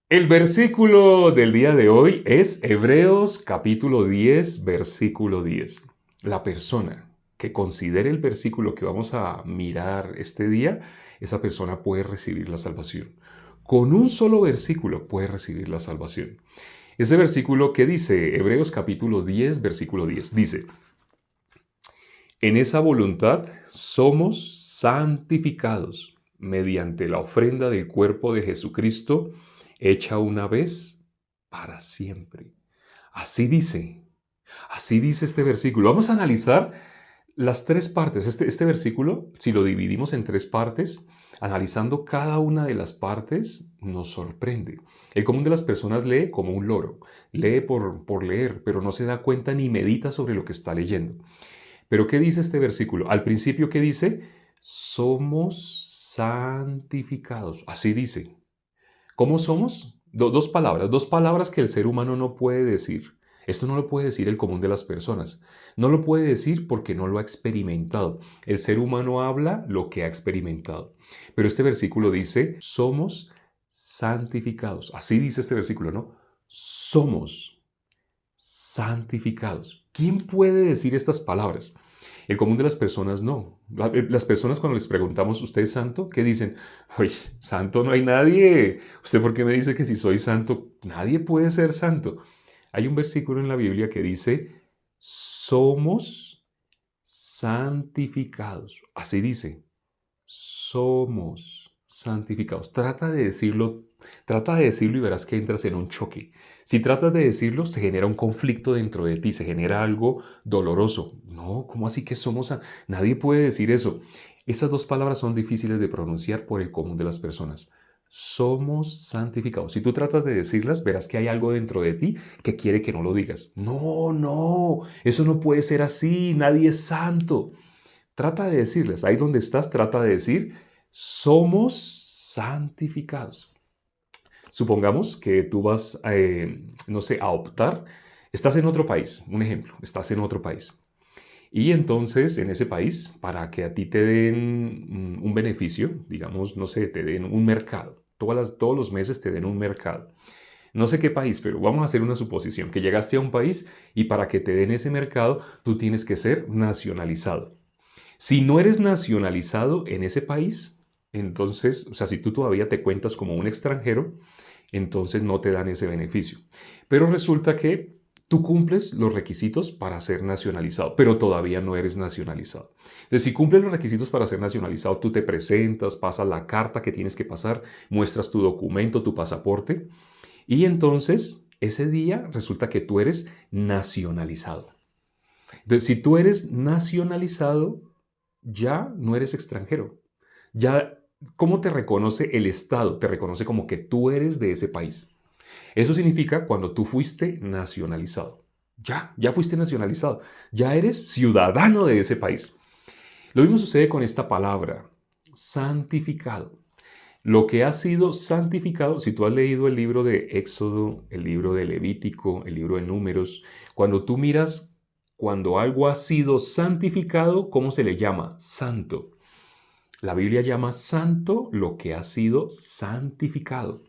El versículo del día de hoy es Hebreos capítulo 10, versículo 10. La persona que considere el versículo que vamos a mirar este día, esa persona puede recibir la salvación. Con un solo versículo puede recibir la salvación. Ese versículo que dice, Hebreos capítulo 10, versículo 10, dice, en esa voluntad somos santificados mediante la ofrenda del cuerpo de Jesucristo, hecha una vez para siempre. Así dice este versículo. Vamos a analizar las tres partes. Este versículo, si lo dividimos en tres partes, analizando cada una de las partes, nos sorprende. El común de las personas lee como un loro, lee por leer, pero no se da cuenta ni medita sobre lo que está leyendo. Pero ¿qué dice este versículo? Al principio, ¿qué dice? Somos santificados. Así dice. ¿Cómo somos? Dos palabras que el ser humano no puede decir. Esto no lo puede decir el común de las personas. No lo puede decir porque no lo ha experimentado. El ser humano habla lo que ha experimentado. Pero este versículo dice, somos santificados. Así dice este versículo, ¿no? Somos santificados. ¿Quién puede decir estas palabras? El común de las personas no. Las personas cuando les preguntamos, ¿usted es santo? ¿Qué dicen? Uy, santo no hay nadie. ¿Usted por qué me dice que si soy santo? Nadie puede ser santo. Hay un versículo en la Biblia que dice, somos santificados. Así dice, somos santificados. Trata de decirlo y verás que entras en un choque. Si tratas de decirlo, se genera un conflicto dentro de ti, se genera algo doloroso. No, ¿cómo así que Nadie puede decir eso. Esas dos palabras son difíciles de pronunciar por el común de las personas. Somos santificados. Si tú tratas de decirlas, verás que hay algo dentro de ti que quiere que no lo digas. No, no, eso no puede ser así. Nadie es santo. Trata de decirles, ahí donde estás, trata de decir, somos santificados. Supongamos que tú vas, no sé, a optar, estás en otro país, un ejemplo, estás en otro país. Y entonces en ese país, para que a ti te den un beneficio, digamos, no sé, te den un mercado, todos los meses te den un mercado. No sé qué país, pero vamos a hacer una suposición, que llegaste a un país y para que te den ese mercado, tú tienes que ser nacionalizado. Si no eres nacionalizado en ese país, entonces, o sea, si tú todavía te cuentas como un extranjero, entonces no te dan ese beneficio. Pero resulta que tú cumples los requisitos para ser nacionalizado, pero todavía no eres nacionalizado. Entonces, si cumples los requisitos para ser nacionalizado, tú te presentas, pasas la carta que tienes que pasar, muestras tu documento, tu pasaporte, y entonces ese día resulta que tú eres nacionalizado. Entonces, si tú eres nacionalizado, ya no eres extranjero. Ya, ¿cómo te reconoce el Estado? Te reconoce como que tú eres de ese país. Eso significa cuando tú fuiste nacionalizado. Ya fuiste nacionalizado. Ya eres ciudadano de ese país. Lo mismo sucede con esta palabra, santificado. Lo que ha sido santificado, si tú has leído el libro de Éxodo, el libro de Levítico, el libro de Números, cuando tú miras, cuando algo ha sido santificado, ¿cómo se le llama? Santo. La Biblia llama santo lo que ha sido santificado.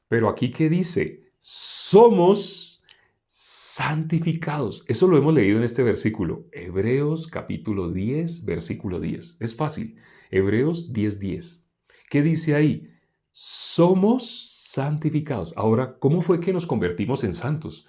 Pero aquí, ¿qué dice? Somos santificados. Eso lo hemos leído en este versículo. Hebreos capítulo 10, versículo 10. Es fácil. Hebreos 10, 10. ¿Qué dice ahí? Somos santificados. Ahora, ¿cómo fue que nos convertimos en santos?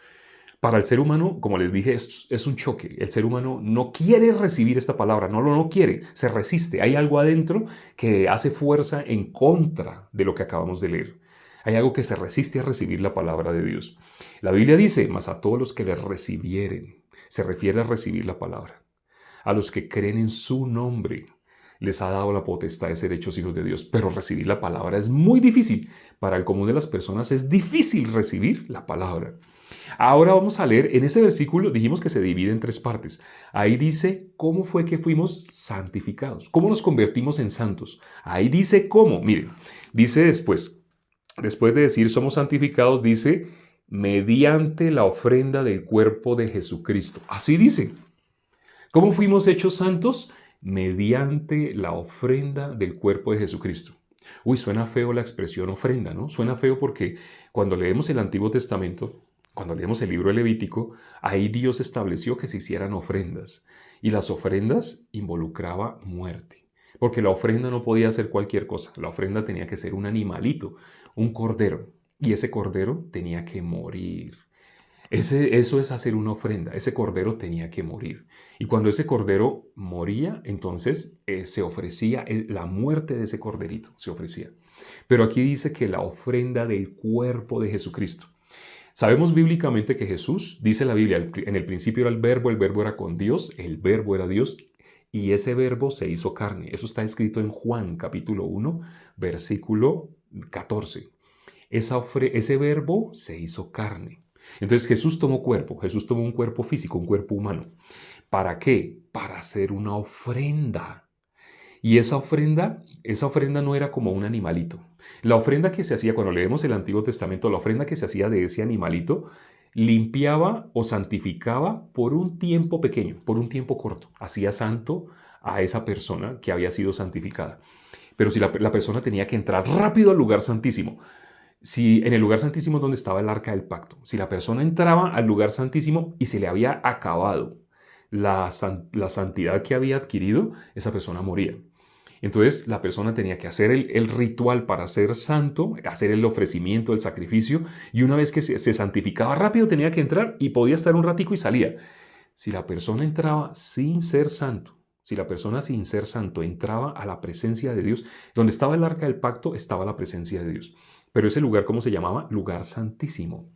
Para el ser humano, como les dije, es un choque. El ser humano no quiere recibir esta palabra, no quiere, se resiste. Hay algo adentro que hace fuerza en contra de lo que acabamos de leer. Hay algo que se resiste a recibir la palabra de Dios. La Biblia dice, mas a todos los que le recibieren, se refiere a recibir la palabra. A los que creen en su nombre, les ha dado la potestad de ser hechos hijos de Dios. Pero recibir la palabra es muy difícil. Para el común de las personas es difícil recibir la palabra. Ahora vamos a leer, en ese versículo dijimos que se divide en tres partes. Ahí dice cómo fue que fuimos santificados, cómo nos convertimos en santos. Ahí dice cómo, miren, dice después de decir somos santificados, dice mediante la ofrenda del cuerpo de Jesucristo. Así dice. ¿Cómo fuimos hechos santos? Mediante la ofrenda del cuerpo de Jesucristo. Uy, suena feo la expresión ofrenda, ¿no? Suena feo porque cuando leemos el Antiguo Testamento, cuando leemos el libro de Levítico, ahí Dios estableció que se hicieran ofrendas. Y las ofrendas involucraba muerte. Porque la ofrenda no podía ser cualquier cosa. La ofrenda tenía que ser un animalito, un cordero. Y ese cordero tenía que morir. Eso es hacer una ofrenda. Ese cordero tenía que morir. Y cuando ese cordero moría, entonces se ofrecía la muerte de ese corderito, se ofrecía. Pero aquí dice que la ofrenda del cuerpo de Jesucristo. Sabemos bíblicamente que Jesús, dice la Biblia, en el principio era el verbo era con Dios, el verbo era Dios, y ese verbo se hizo carne. Eso está escrito en Juan capítulo 1, versículo 14. Ese verbo se hizo carne. Entonces Jesús tomó cuerpo, Jesús tomó un cuerpo físico, un cuerpo humano. ¿Para qué? Para hacer una ofrenda. Y esa ofrenda no era como un animalito. La ofrenda que se hacía, cuando leemos el Antiguo Testamento, la ofrenda que se hacía de ese animalito limpiaba o santificaba por un tiempo pequeño, por un tiempo corto. Hacía santo a esa persona que había sido santificada. Pero si la persona tenía que entrar rápido al lugar santísimo, si en el lugar santísimo donde estaba el arca del pacto, si la persona entraba al lugar santísimo y se le había acabado la santidad que había adquirido, esa persona moría. Entonces la persona tenía que hacer el ritual para ser santo, hacer el ofrecimiento, el sacrificio, y una vez que se santificaba rápido tenía que entrar y podía estar un ratico y salía. Si la persona entraba sin ser santo, si la persona sin ser santo entraba a la presencia de Dios, donde estaba el arca del pacto estaba la presencia de Dios. Pero ese lugar, ¿cómo se llamaba? Lugar santísimo.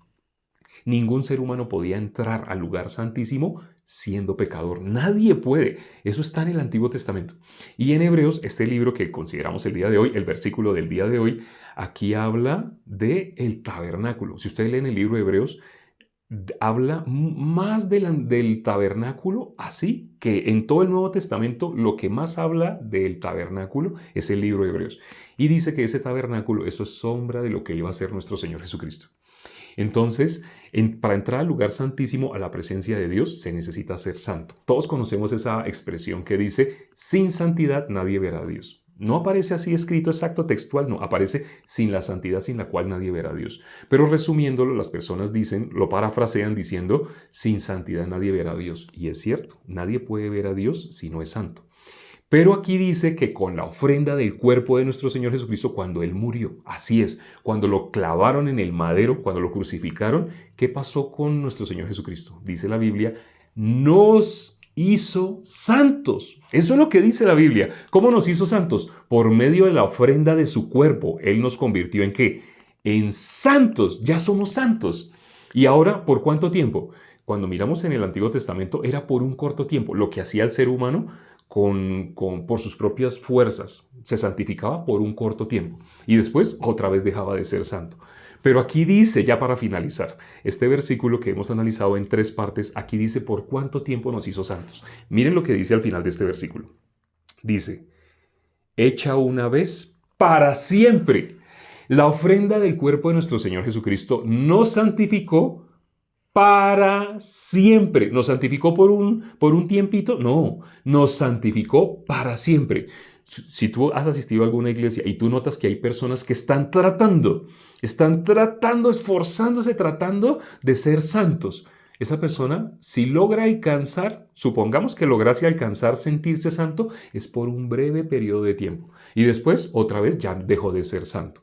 Ningún ser humano podía entrar al lugar santísimo siendo pecador. Nadie puede. Eso está en el Antiguo Testamento. Y en Hebreos, este libro que consideramos el día de hoy, el versículo del día de hoy, aquí habla del tabernáculo. Si ustedes leen el libro de Hebreos, habla más del tabernáculo, así que en todo el Nuevo Testamento lo que más habla del tabernáculo es el libro de Hebreos. Y dice que ese tabernáculo, eso es sombra de lo que iba a ser nuestro Señor Jesucristo. Entonces, para entrar al lugar santísimo, a la presencia de Dios, se necesita ser santo. Todos conocemos esa expresión que dice, sin santidad nadie verá a Dios. No aparece así escrito exacto textual, no, aparece sin la santidad sin la cual nadie verá a Dios. Pero resumiéndolo, las personas dicen, lo parafrasean diciendo, sin santidad nadie verá a Dios. Y es cierto, nadie puede ver a Dios si no es santo. Pero aquí dice que con la ofrenda del cuerpo de nuestro Señor Jesucristo cuando Él murió, así es, cuando lo clavaron en el madero, cuando lo crucificaron, ¿qué pasó con nuestro Señor Jesucristo? Dice la Biblia, nos hizo santos. Eso es lo que dice la Biblia. ¿Cómo nos hizo santos? Por medio de la ofrenda de su cuerpo. Él nos convirtió ¿en qué? En santos. Ya somos santos. ¿Y ahora por cuánto tiempo? Cuando miramos en el Antiguo Testamento era por un corto tiempo. Lo que hacía el ser humano por sus propias fuerzas. Se santificaba por un corto tiempo y después otra vez dejaba de ser santo. Pero aquí dice, ya para finalizar, este versículo que hemos analizado en 3 partes, aquí dice por cuánto tiempo nos hizo santos. Miren lo que dice al final de este versículo. Dice, hecha una vez para siempre. La ofrenda del cuerpo de nuestro Señor Jesucristo nos santificó para siempre. ¿Nos santificó por un tiempito? No, nos santificó para siempre. Si tú has asistido a alguna iglesia y tú notas que hay personas que están tratando, esforzándose, tratando de ser santos, esa persona, si logra alcanzar, supongamos que lograse alcanzar sentirse santo, es por un breve periodo de tiempo. Y después, otra vez, ya dejó de ser santo.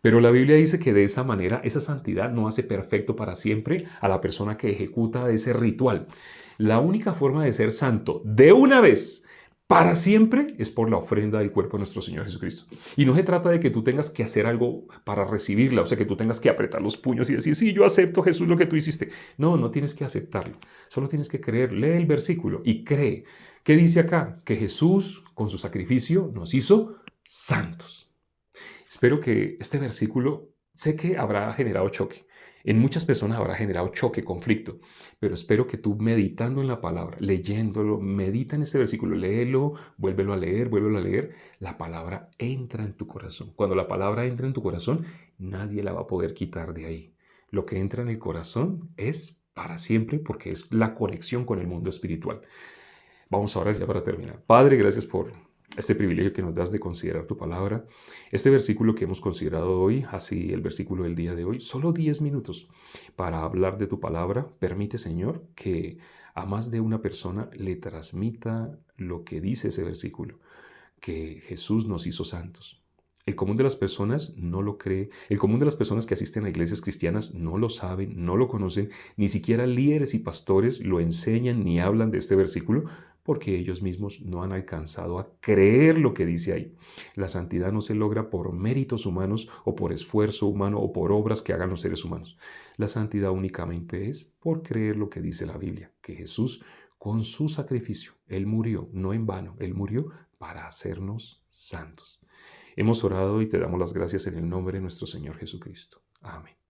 Pero la Biblia dice que de esa manera, esa santidad no hace perfecto para siempre a la persona que ejecuta ese ritual. La única forma de ser santo de una vez para siempre es por la ofrenda del cuerpo de nuestro Señor Jesucristo. Y no se trata de que tú tengas que hacer algo para recibirla, o sea, que tú tengas que apretar los puños y decir, sí, yo acepto, Jesús, lo que tú hiciste. No, no tienes que aceptarlo. Solo tienes que creer. Lee el versículo y cree. ¿Qué dice acá? Que Jesús, con su sacrificio, nos hizo santos. Espero que este versículo, sé que habrá generado choque. En muchas personas habrá generado choque, conflicto, pero espero que tú meditando en la palabra, leyéndolo, medita en este versículo, léelo, vuélvelo a leer, la palabra entra en tu corazón. Cuando la palabra entra en tu corazón, nadie la va a poder quitar de ahí. Lo que entra en el corazón es para siempre porque es la conexión con el mundo espiritual. Vamos ahora ya para terminar. Padre, gracias por este privilegio que nos das de considerar tu palabra. Este versículo que hemos considerado hoy, así el versículo del día de hoy, solo 10 minutos para hablar de tu palabra. Permite, Señor, que a más de una persona le transmita lo que dice ese versículo, que Jesús nos hizo santos. El común de las personas no lo cree, el común de las personas que asisten a iglesias cristianas no lo saben, no lo conocen, ni siquiera líderes y pastores lo enseñan ni hablan de este versículo porque ellos mismos no han alcanzado a creer lo que dice ahí. La santidad no se logra por méritos humanos o por esfuerzo humano o por obras que hagan los seres humanos. La santidad únicamente es por creer lo que dice la Biblia, que Jesús con su sacrificio, Él murió, no en vano, Él murió para hacernos santos. Hemos orado y te damos las gracias en el nombre de nuestro Señor Jesucristo. Amén.